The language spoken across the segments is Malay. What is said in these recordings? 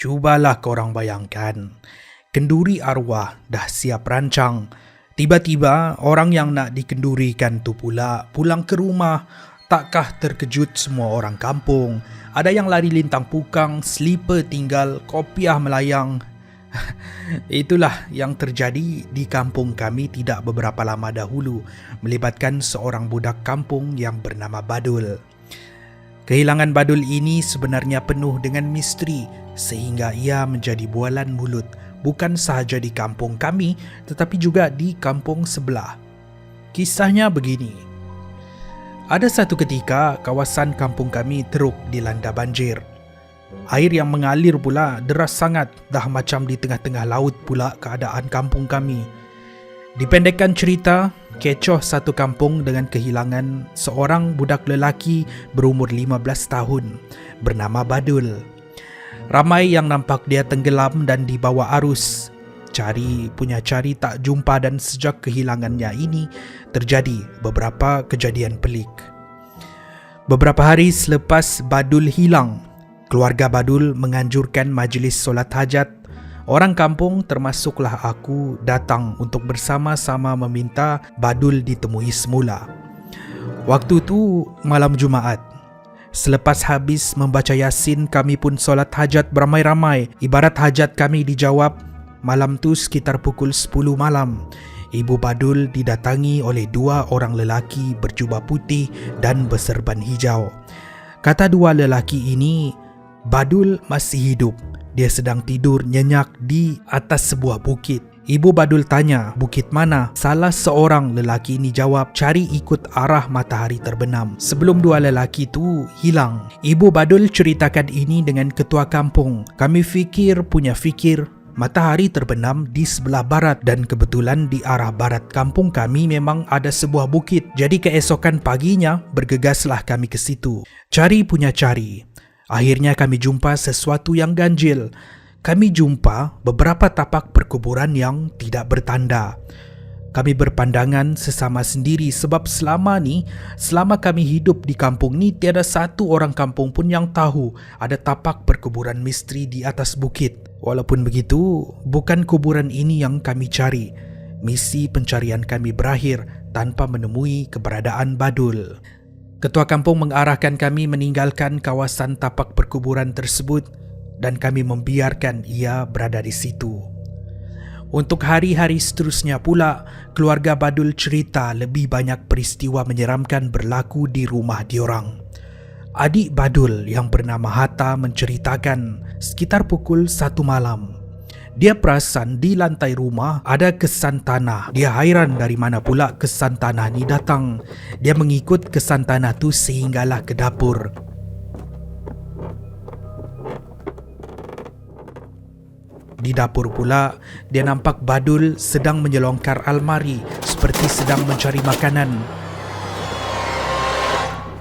Cubalah korang bayangkan, kenduri arwah dah siap rancang. Tiba-tiba orang yang nak dikendurikan tu pula pulang ke rumah. Takkah terkejut semua orang kampung? Ada yang lari lintang pukang, slipper tinggal, kopiah melayang. Itulah yang terjadi di kampung kami tidak beberapa lama dahulu, melibatkan seorang budak kampung yang bernama Badul. Kehilangan Badul ini sebenarnya penuh dengan misteri sehingga ia menjadi bualan mulut bukan sahaja di kampung kami tetapi juga di kampung sebelah. Kisahnya begini. Ada satu ketika kawasan kampung kami teruk dilanda banjir. Air yang mengalir pula deras sangat, dah macam di tengah-tengah laut pula keadaan kampung kami. Dipendekkan cerita, kecoh satu kampung dengan kehilangan seorang budak lelaki berumur 15 tahun bernama Badul. Ramai yang nampak dia tenggelam dan dibawa arus. Cari tak jumpa dan sejak kehilangannya ini terjadi beberapa kejadian pelik. Beberapa hari selepas Badul hilang, keluarga Badul menganjurkan majlis solat hajat. Orang kampung termasuklah aku datang untuk bersama-sama meminta Badul ditemui semula. Waktu tu malam Jumaat. Selepas habis membaca Yasin, kami pun solat hajat beramai-ramai. Ibarat hajat kami dijawab. Malam tu sekitar pukul 10 malam. Ibu Badul didatangi oleh dua orang lelaki berjubah putih dan berserban hijau. Kata dua lelaki ini, Badul masih hidup. Dia sedang tidur nyenyak di atas sebuah bukit. Ibu Badul tanya, bukit mana? Salah seorang lelaki ini jawab, cari ikut arah matahari terbenam. Sebelum dua lelaki itu hilang, Ibu Badul ceritakan ini dengan ketua kampung. Kami punya fikir, matahari terbenam di sebelah barat dan kebetulan di arah barat kampung kami memang ada sebuah bukit. Jadi keesokan paginya bergegaslah kami ke situ. Cari. Akhirnya kami jumpa sesuatu yang ganjil. Kami jumpa beberapa tapak perkuburan yang tidak bertanda. Kami berpandangan sesama sendiri sebab selama kami hidup di kampung ni tiada satu orang kampung pun yang tahu ada tapak perkuburan misteri di atas bukit. Walaupun begitu, bukan kuburan ini yang kami cari. Misi pencarian kami berakhir tanpa menemui keberadaan Badul. Ketua kampung mengarahkan kami meninggalkan kawasan tapak perkuburan tersebut dan kami membiarkan ia berada di situ. Untuk hari-hari seterusnya pula, keluarga Badul cerita lebih banyak peristiwa menyeramkan berlaku di rumah diorang. Adik Badul yang bernama Hatta menceritakan sekitar pukul 1 malam. Dia perasan di lantai rumah ada kesan tanah. Dia hairan dari mana pula kesan tanah ni datang. Dia mengikut kesan tanah tu sehinggalah ke dapur. Di dapur pula, dia nampak Badul sedang menyelongkar almari seperti sedang mencari makanan.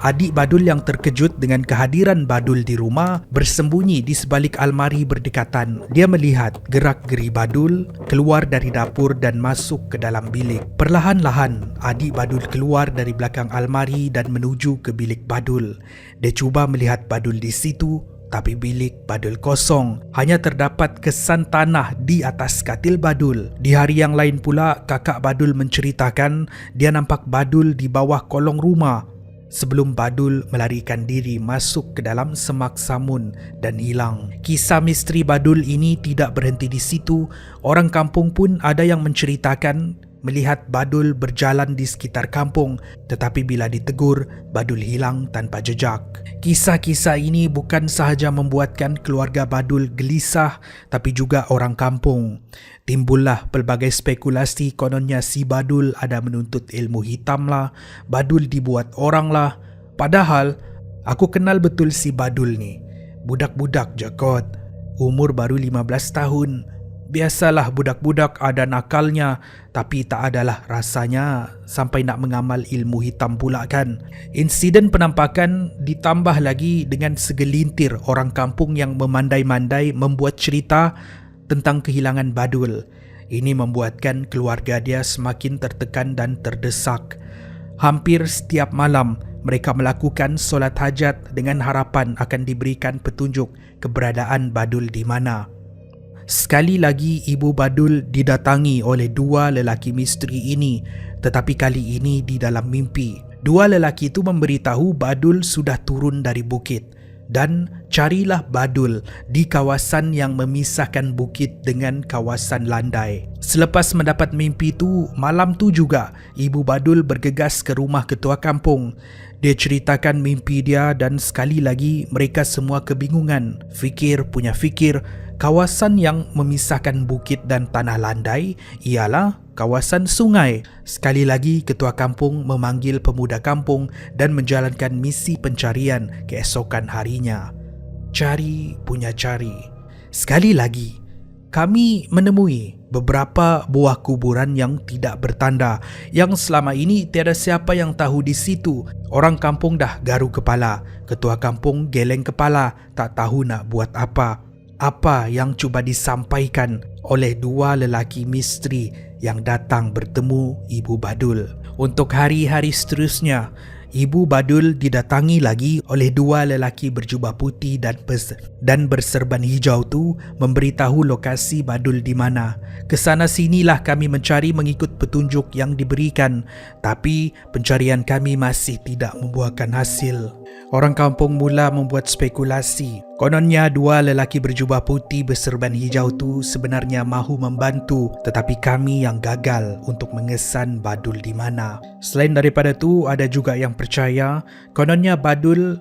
Adik Badul yang terkejut dengan kehadiran Badul di rumah bersembunyi di sebalik almari berdekatan. Dia melihat gerak-geri Badul keluar dari dapur dan masuk ke dalam bilik. Perlahan-lahan, adik Badul keluar dari belakang almari dan menuju ke bilik Badul. Dia cuba melihat Badul di situ, tapi bilik Badul kosong. Hanya terdapat kesan tanah di atas katil Badul. Di hari yang lain pula, kakak Badul menceritakan dia nampak Badul di bawah kolong rumah sebelum Badul melarikan diri masuk ke dalam semak samun dan hilang. Kisah misteri Badul ini tidak berhenti di situ. Orang kampung pun ada yang menceritakan melihat Badul berjalan di sekitar kampung, tetapi bila ditegur, Badul hilang tanpa jejak. Kisah-kisah ini bukan sahaja membuatkan keluarga Badul gelisah, tapi juga orang kampung. Timbullah pelbagai spekulasi, kononnya si Badul ada menuntut ilmu hitam lah, Badul dibuat orang lah. Padahal, aku kenal betul si Badul ni. Budak-budak je kot, umur baru 15 tahun. Biasalah budak-budak ada nakalnya, tapi tak adalah rasanya sampai nak mengamal ilmu hitam pula kan. Insiden penampakan ditambah lagi dengan segelintir orang kampung yang memandai-mandai membuat cerita tentang kehilangan Badul. Ini membuatkan keluarga dia semakin tertekan dan terdesak. Hampir setiap malam mereka melakukan solat hajat dengan harapan akan diberikan petunjuk keberadaan Badul di mana. Sekali lagi Ibu Badul didatangi oleh dua lelaki misteri ini, tetapi kali ini di dalam mimpi. Dua lelaki itu memberitahu Badul sudah turun dari bukit dan carilah Badul di kawasan yang memisahkan bukit dengan kawasan landai. Selepas mendapat mimpi itu, malam tu juga Ibu Badul bergegas ke rumah ketua kampung. Dia ceritakan mimpi dia dan sekali lagi mereka semua kebingungan. Fikir punya fikir, kawasan yang memisahkan bukit dan tanah landai ialah kawasan sungai. Sekali lagi ketua kampung memanggil pemuda kampung dan menjalankan misi pencarian keesokan harinya. Cari punya cari. Sekali lagi, kami menemui beberapa buah kuburan yang tidak bertanda, yang selama ini tiada siapa yang tahu di situ. Orang kampung dah garu kepala, ketua kampung geleng kepala, tak tahu nak buat apa. Apa yang cuba disampaikan oleh dua lelaki misteri yang datang bertemu Ibu Badul. Untuk hari-hari seterusnya, Ibu Badul didatangi lagi oleh dua lelaki berjubah putih dan berserban hijau tu memberitahu lokasi Badul di mana. Kesana sinilah kami mencari mengikut petunjuk yang diberikan, tapi pencarian kami masih tidak membuahkan hasil. Orang kampung mula membuat spekulasi. Kononnya dua lelaki berjubah putih berserban hijau tu sebenarnya mahu membantu, tetapi kami yang gagal untuk mengesan Badul di mana. Selain daripada tu, ada juga yang percaya kononnya Badul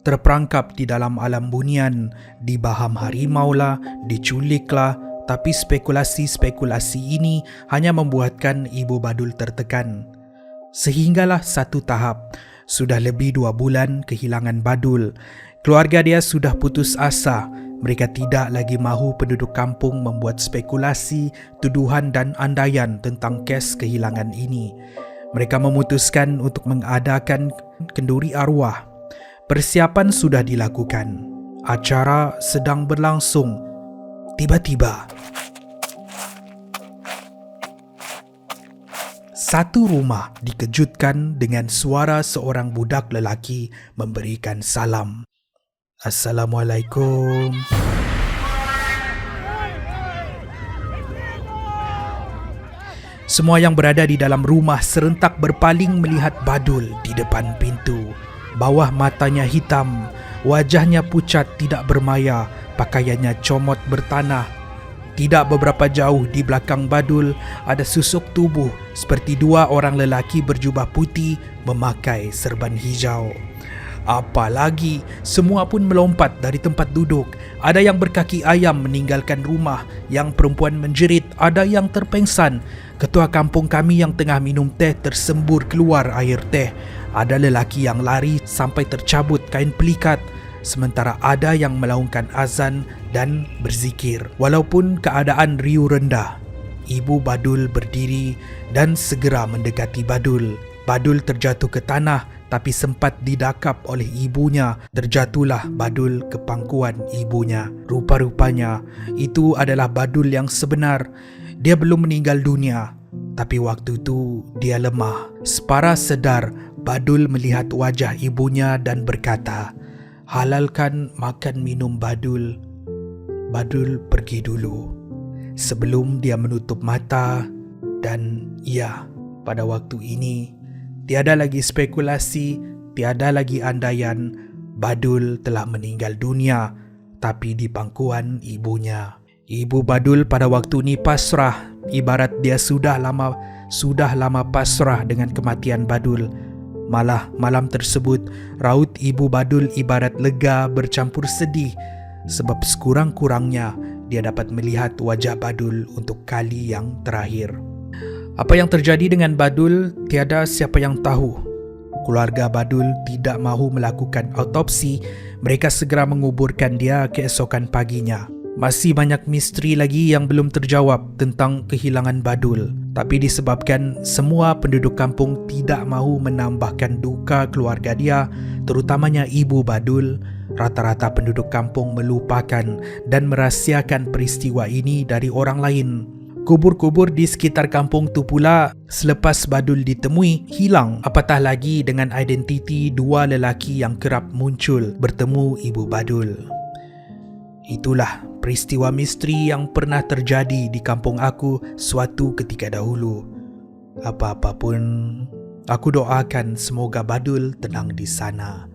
terperangkap di dalam alam bunian, dibaham harimau lah, diculik lah. Tapi spekulasi-spekulasi ini hanya membuatkan Ibu Badul tertekan. Sehinggalah satu tahap, sudah lebih 2 bulan kehilangan Badul. Keluarga dia sudah putus asa. Mereka tidak lagi mahu penduduk kampung membuat spekulasi, tuduhan dan andaian tentang kes kehilangan ini. Mereka memutuskan untuk mengadakan kenduri arwah. Persiapan sudah dilakukan. Acara sedang berlangsung. Tiba-tiba, satu rumah dikejutkan dengan suara seorang budak lelaki memberikan salam. Assalamualaikum. Semua yang berada di dalam rumah serentak berpaling melihat Badul di depan pintu. Bawah matanya hitam, wajahnya pucat tidak bermaya, pakaiannya comot bertanah. Tidak beberapa jauh di belakang Badul ada susuk tubuh seperti 2 orang lelaki berjubah putih memakai serban hijau. Apalagi, semua pun melompat dari tempat duduk. Ada yang berkaki ayam meninggalkan rumah, yang perempuan menjerit, ada yang terpengsan. Ketua kampung kami yang tengah minum teh tersembur keluar air teh. Ada lelaki yang lari sampai tercabut kain pelikat. Sementara ada yang melaungkan azan dan berzikir. Walaupun keadaan riuh rendah, Ibu Badul berdiri dan segera mendekati Badul. Badul terjatuh ke tanah tapi sempat didakap oleh ibunya. Terjatuhlah Badul ke pangkuan ibunya. Rupa-rupanya itu adalah Badul yang sebenar. Dia belum meninggal dunia, tapi waktu itu dia lemah. Separa sedar, Badul melihat wajah ibunya dan berkata, "Halalkan makan minum Badul." Badul pergi dulu sebelum dia menutup mata. Dan ya, pada waktu ini tiada lagi spekulasi, tiada lagi andaian. Badul telah meninggal dunia, tapi di pangkuan ibunya. Ibu Badul pada waktu ini pasrah, ibarat dia sudah lama pasrah dengan kematian Badul. Malah malam tersebut, raut Ibu Badul ibarat lega bercampur sedih, sebab sekurang-kurangnya dia dapat melihat wajah Badul untuk kali yang terakhir. Apa yang terjadi dengan Badul, tiada siapa yang tahu. Keluarga Badul tidak mahu melakukan autopsi. Mereka segera menguburkan dia keesokan paginya. Masih banyak misteri lagi yang belum terjawab tentang kehilangan Badul. Tapi disebabkan semua penduduk kampung tidak mahu menambahkan duka keluarga dia, terutamanya Ibu Badul, rata-rata penduduk kampung melupakan dan merahsiakan peristiwa ini dari orang lain. Kubur-kubur di sekitar kampung tu pula selepas Badul ditemui hilang, apatah lagi dengan identiti dua lelaki yang kerap muncul bertemu ibu Badul. Itulah peristiwa misteri yang pernah terjadi di kampung aku suatu ketika dahulu. Apa-apa pun, aku doakan semoga Badul tenang di sana.